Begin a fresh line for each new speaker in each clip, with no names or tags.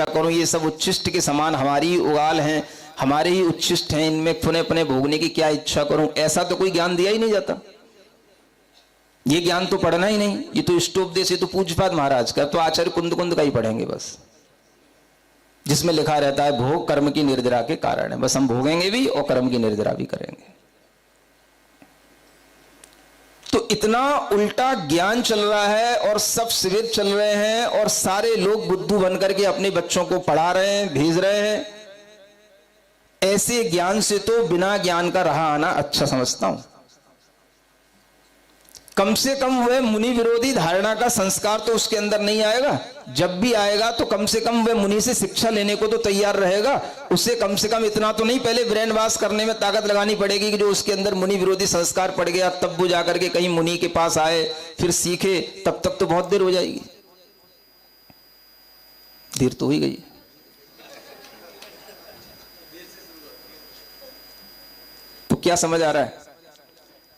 इच्छा करूं, ये सब उच्छिष्ट के समान हमारी ही उगाल हैं, हमारे ही उच्छिष्ट हैं, इनमें पुनः पुनः भोगने की क्या इच्छा करूं, ऐसा तो कोई ज्ञान दिया ही नहीं जाता। ये ज्ञान तो पढ़ना ही नहीं, ये तो इष्टोपदेश, ये तो पूज्यपाद महाराज का, तो आचार्य कुंद कुंद का ही पढ़ेंगे बस, जिसमें लिखा रहता है भोग कर्म की निर्जरा के कारण है। बस हम भोगेंगे भी और कर्म की निर्जरा भी करेंगे। तो इतना उल्टा ज्ञान चल रहा है और सब शिविर चल रहे हैं और सारे लोग बुद्धू बनकर के अपने बच्चों को पढ़ा रहे हैं, भेज रहे हैं। ऐसे ज्ञान से तो बिना ज्ञान का रहा आना अच्छा समझता हूं। कम से कम वह मुनि विरोधी धारणा का संस्कार तो उसके अंदर नहीं आएगा। जब भी आएगा तो कम से कम वह मुनि से शिक्षा लेने को तो तैयार रहेगा। उसे कम से कम इतना तो नहीं पहले ब्रेन वॉश करने में ताकत लगानी पड़ेगी कि जो उसके अंदर मुनि विरोधी संस्कार पड़ गया, तब वो जाकर के कहीं मुनि के पास आए फिर सीखे, तब तक तो बहुत देर हो जाएगी। देर तो हो ही गई। तो क्या समझ आ रहा है?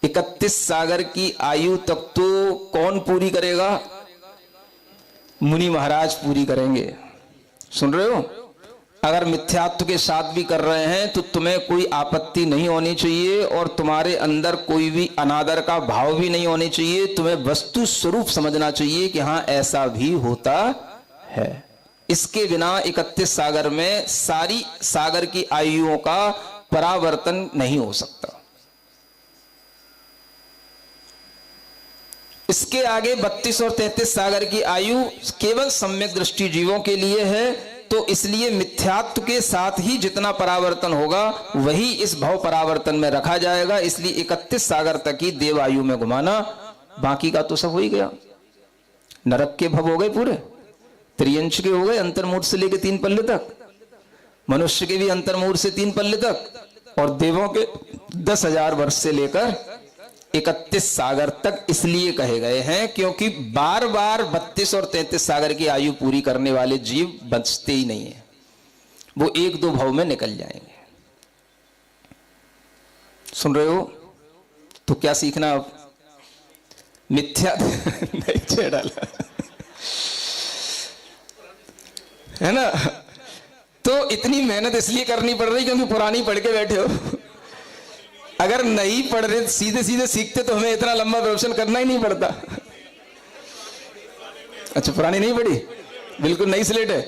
31 सागर की आयु तक तो कौन पूरी करेगा? मुनि महाराज पूरी करेंगे। सुन रहे हो? अगर मिथ्यात्व के साथ भी कर रहे हैं तो तुम्हें कोई आपत्ति नहीं होनी चाहिए और तुम्हारे अंदर कोई भी अनादर का भाव भी नहीं होने चाहिए। तुम्हें वस्तु स्वरूप समझना चाहिए कि हां ऐसा भी होता है। इसके बिना 31 सागर में सारी सागर की आयुओं का परावर्तन नहीं हो सकता। इसके आगे 32 और 33 सागर की आयु केवल सम्यक दृष्टि जीवों के लिए है। तो इसलिए मिथ्यात्व के साथ ही जितना परावर्तन होगा वही इस भव परावर्तन में रखा जाएगा। इसलिए 31 सागर तक ही देव आयु में घुमाना, बाकी का तो सब हो ही गया। नरक के भव हो गए पूरे, त्रियंश के हो गए अंतर्मूर्त से लेकर 3 पल्ले तक, मनुष्य के भी अंतर्मूर्त से 3 पल्ले तक, और देवों के 10,000 वर्ष से लेकर 31 सागर तक इसलिए कहे गए हैं क्योंकि बार बार 32 और 33 सागर की आयु पूरी करने वाले जीव बचते ही नहीं है। वो 1-2 भव में निकल जाएंगे। सुन रहे हो? तो क्या सीखना अब? मिथ्या नहीं छेड़ा है ना? तो इतनी मेहनत इसलिए करनी पड़ रही क्योंकि पुरानी पढ़ के बैठे हो। अगर नहीं पढ़ रहे, सीधे सीधे सीखते तो हमें इतना लंबा प्रवचन करना ही नहीं पड़ता। अच्छा, पुरानी नहीं पढ़ी, बिल्कुल नई स्लेट है,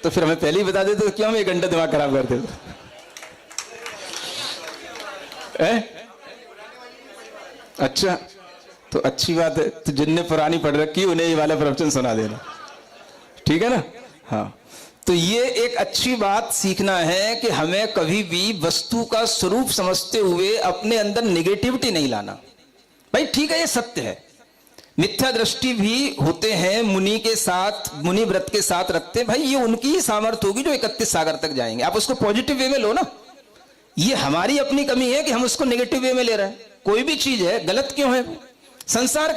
तो फिर हमें पहले ही बता देते तो क्यों हम 1 घंटा दिमाग खराब करते हैं? अच्छा, तो अच्छी बात है। तो जिनने पुरानी पढ़ रखी उन्हें ये वाला प्रवचन सुना देना, ठीक है ना? हाँ, तो ये एक अच्छी बात सीखना है कि हमें कभी भी वस्तु का स्वरूप समझते हुए अपने अंदर नेगेटिविटी नहीं लाना। भाई ठीक है, ये सत्य है, मिथ्या दृष्टि भी होते हैं मुनि के साथ, मुनि व्रत के साथ रखते हैं। भाई ये उनकी ही सामर्थ्य होगी जो 31 सागर तक जाएंगे। आप उसको पॉजिटिव वे में लो ना। ये हमारी अपनी कमी है कि हम उसको नेगेटिव वे में ले रहे हैं। कोई भी चीज है, गलत क्यों है? संसार